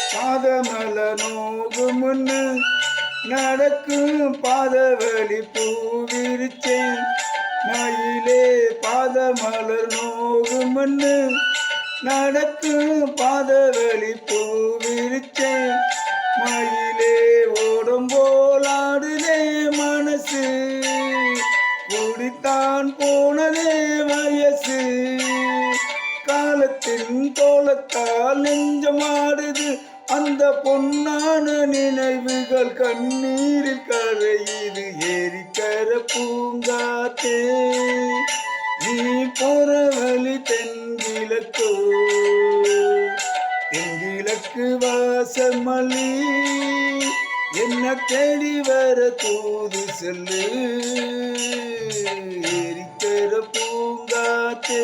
பாதமல நோகுமுன்னு நடக்கும் பாதவழி பூவிரிச்சேன் மயிலே பாதமலர் நோகுமுன்னு நடக்கும் பாதவழி பூவிரிச்சேன் மயிலே ஓடும் போலாடுதே மனசு குடித்தான் போனதே வயசு காலத்தின் கோலத்தால் நெஞ்சமாடுது அந்த பொன்னான நினைவுகள் கண்ணீரில் கரையுது ஏரிக்கர பூங்காத்தே நீ போற வழி தென்கிழக்கோ தென்கிழக்கு வாசமல்லி என்ன தேடி வர தூது செல்லு ஏரிக்கர பூங்காத்தே